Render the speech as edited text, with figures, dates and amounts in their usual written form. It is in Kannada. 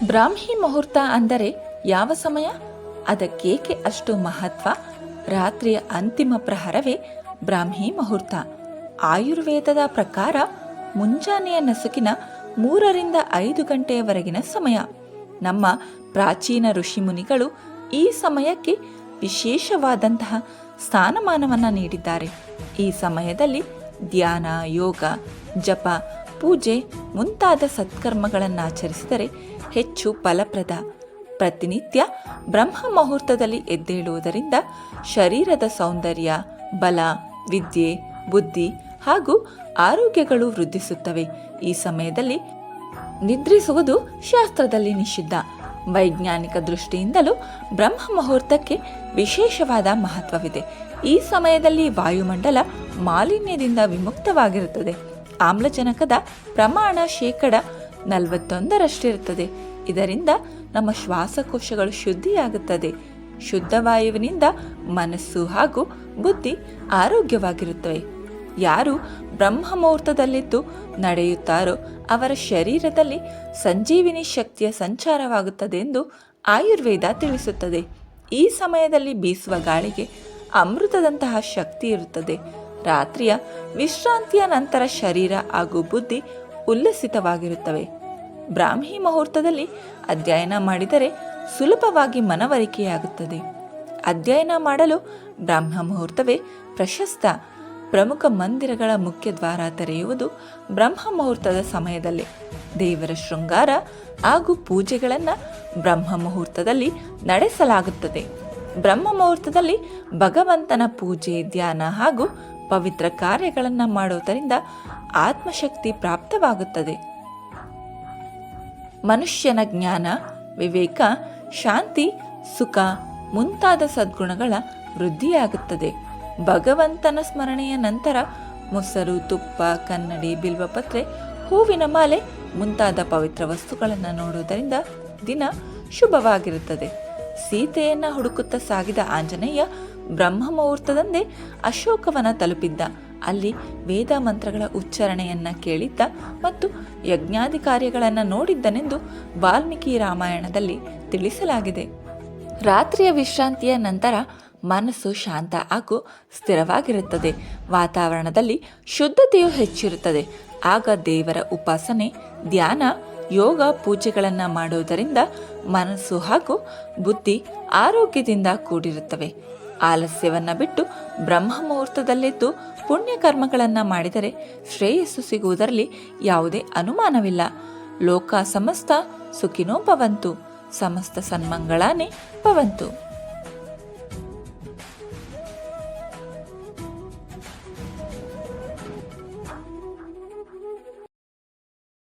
ಬ್ರಾಹ್ಮಿ ಮುಹೂರ್ತ ಅಂದರೆ ಯಾವ ಸಮಯ? ಅದಕ್ಕೇಕೆ ಅಷ್ಟು ಮಹತ್ವ? ರಾತ್ರಿಯ ಅಂತಿಮ ಪ್ರಹರವೇ ಬ್ರಾಹ್ಮಿ ಮುಹೂರ್ತ. ಆಯುರ್ವೇದದ ಪ್ರಕಾರ ಮುಂಜಾನೆಯ ನಸುಕಿನ 3 ರಿಂದ 5 ಗಂಟೆಯವರೆಗಿನ ಸಮಯ. ನಮ್ಮ ಪ್ರಾಚೀನ ಋಷಿಮುನಿಗಳು ಈ ಸಮಯಕ್ಕೆ ವಿಶೇಷವಾದಂತಹ ಸ್ಥಾನಮಾನವನ್ನು ನೀಡಿದ್ದಾರೆ. ಈ ಸಮಯದಲ್ಲಿ ಧ್ಯಾನ, ಯೋಗ, ಜಪ, ಪೂಜೆ ಮುಂತಾದ ಸತ್ಕರ್ಮಗಳನ್ನಾಚರಿಸಿದರೆ ಹೆಚ್ಚು ಫಲಪ್ರದ. ಪ್ರತಿನಿತ್ಯ ಬ್ರಹ್ಮ ಮುಹೂರ್ತದಲ್ಲಿ ಎದ್ದೇಳುವುದರಿಂದ ಶರೀರದ ಸೌಂದರ್ಯ, ಬಲ, ವಿದ್ಯೆ, ಬುದ್ಧಿ ಹಾಗೂ ಆರೋಗ್ಯಗಳು ವೃದ್ಧಿಸುತ್ತವೆ. ಈ ಸಮಯದಲ್ಲಿ ನಿದ್ರಿಸುವುದು ಶಾಸ್ತ್ರದಲ್ಲಿ ನಿಷಿದ್ಧ. ವೈಜ್ಞಾನಿಕ ದೃಷ್ಟಿಯಿಂದಲೂ ಬ್ರಹ್ಮ ಮುಹೂರ್ತಕ್ಕೆ ವಿಶೇಷವಾದ ಮಹತ್ವವಿದೆ. ಈ ಸಮಯದಲ್ಲಿ ವಾಯುಮಂಡಲ ಮಾಲಿನ್ಯದಿಂದ ವಿಮುಕ್ತವಾಗಿರುತ್ತದೆ. ಆಮ್ಲಜನಕದ ಪ್ರಮಾಣ 41% ಇದರಿಂದ ನಮ್ಮ ಶ್ವಾಸಕೋಶಗಳು ಶುದ್ಧಿಯಾಗುತ್ತದೆ. ಶುದ್ಧ ವಾಯುವಿನಿಂದ ಮನಸ್ಸು ಹಾಗೂ ಬುದ್ಧಿ ಆರೋಗ್ಯವಾಗಿರುತ್ತವೆ. ಯಾರು ಬ್ರಹ್ಮ ಮುಹೂರ್ತದಲ್ಲಿದ್ದು ನಡೆಯುತ್ತಾರೋ ಅವರ ಶರೀರದಲ್ಲಿ ಸಂಜೀವಿನಿ ಶಕ್ತಿಯ ಸಂಚಾರವಾಗುತ್ತದೆ ಎಂದು ಆಯುರ್ವೇದ ತಿಳಿಸುತ್ತದೆ. ಈ ಸಮಯದಲ್ಲಿ ಬೀಸುವ ಗಾಳಿಗೆ ಅಮೃತದಂತಹ ಶಕ್ತಿ ಇರುತ್ತದೆ. ರಾತ್ರಿಯ ವಿಶ್ರಾಂತಿಯ ನಂತರ ಶರೀರ ಹಾಗೂ ಬುದ್ಧಿ ಉಲ್ಲಸಿತವಾಗಿರುತ್ತವೆ. ಬ್ರಾಹ್ಮಿ ಮುಹೂರ್ತದಲ್ಲಿ ಅಧ್ಯಯನ ಮಾಡಿದರೆ ಸುಲಭವಾಗಿ ಮನವರಿಕೆಯಾಗುತ್ತದೆ. ಅಧ್ಯಯನ ಮಾಡಲು ಬ್ರಾಹ್ಮ ಮುಹೂರ್ತವೇ ಪ್ರಶಸ್ತ. ಪ್ರಮುಖ ಮಂದಿರಗಳ ಮುಖ್ಯ ದ್ವಾರ ತೆರೆಯುವುದು ಬ್ರಹ್ಮ ಮುಹೂರ್ತದ ಸಮಯದಲ್ಲಿ. ದೇವರ ಶೃಂಗಾರ ಹಾಗೂ ಪೂಜೆಗಳನ್ನು ಬ್ರಹ್ಮ ಮುಹೂರ್ತದಲ್ಲಿ ನಡೆಸಲಾಗುತ್ತದೆ. ಬ್ರಹ್ಮ ಮುಹೂರ್ತದಲ್ಲಿ ಭಗವಂತನ ಪೂಜೆ, ಧ್ಯಾನ ಹಾಗೂ ಪವಿತ್ರ ಕಾರ್ಯಗಳನ್ನು ಮಾಡುವುದರಿಂದ ಆತ್ಮಶಕ್ತಿ ಪ್ರಾಪ್ತವಾಗುತ್ತದೆ. ಮನುಷ್ಯನ ಜ್ಞಾನ, ವಿವೇಕ, ಶಾಂತಿ, ಸುಖ ಮುಂತಾದ ಸದ್ಗುಣಗಳ ವೃದ್ಧಿಯಾಗುತ್ತದೆ. ಭಗವಂತನ ಸ್ಮರಣೆಯ ನಂತರ ಮೊಸರು, ತುಪ್ಪ, ಕನ್ನಡಿ, ಬಿಲ್ವಪತ್ರೆ, ಹೂವಿನ ಮಾಲೆ ಮುಂತಾದ ಪವಿತ್ರ ವಸ್ತುಗಳನ್ನು ನೋಡುವುದರಿಂದ ದಿನ ಶುಭವಾಗಿರುತ್ತದೆ. ಸೀತೆಯನ್ನು ಹುಡುಕುತ್ತಾ ಸಾಗಿದ ಆಂಜನೇಯ ಬ್ರಹ್ಮ ಮುಹೂರ್ತದಂದೇ ಅಶೋಕವನ ತಲುಪಿದ್ದ. ಅಲ್ಲಿ ವೇದ ಮಂತ್ರಗಳ ಉಚ್ಚಾರಣೆಯನ್ನು ಕೇಳಿದ್ದ ಮತ್ತು ಯಜ್ಞಾದಿ ಕಾರ್ಯಗಳನ್ನು ನೋಡಿದ್ದನೆಂದು ವಾಲ್ಮೀಕಿ ರಾಮಾಯಣದಲ್ಲಿ ತಿಳಿಸಲಾಗಿದೆ. ರಾತ್ರಿಯ ವಿಶ್ರಾಂತಿಯ ನಂತರ ಮನಸ್ಸು ಶಾಂತ ಹಾಗೂ ಸ್ಥಿರವಾಗಿರುತ್ತದೆ. ವಾತಾವರಣದಲ್ಲಿ ಶುದ್ಧತೆಯು ಹೆಚ್ಚಿರುತ್ತದೆ. ಆಗ ದೇವರ ಉಪಾಸನೆ, ಧ್ಯಾನ, ಯೋಗ, ಪೂಜೆಗಳನ್ನು ಮಾಡುವುದರಿಂದ ಮನಸ್ಸು ಹಾಗೂ ಬುದ್ಧಿ ಆರೋಗ್ಯದಿಂದ ಕೂಡಿರುತ್ತವೆ. ಆಲಸ್ಯವನ್ನು ಬಿಟ್ಟು ಬ್ರಹ್ಮ ಮುಹೂರ್ತದಲ್ಲಿದ್ದು ಪುಣ್ಯಕರ್ಮಗಳನ್ನು ಮಾಡಿದರೆ ಶ್ರೇಯಸ್ಸು ಸಿಗುವುದರಲ್ಲಿ ಯಾವುದೇ ಅನುಮಾನವಿಲ್ಲ. ಲೋಕ ಸಮಸ್ತ ಸುಖಿನೋ ಭವಂತು, ಸಮಸ್ತ ಸನ್ಮಂಗಳಾನೇ ಭವಂತು.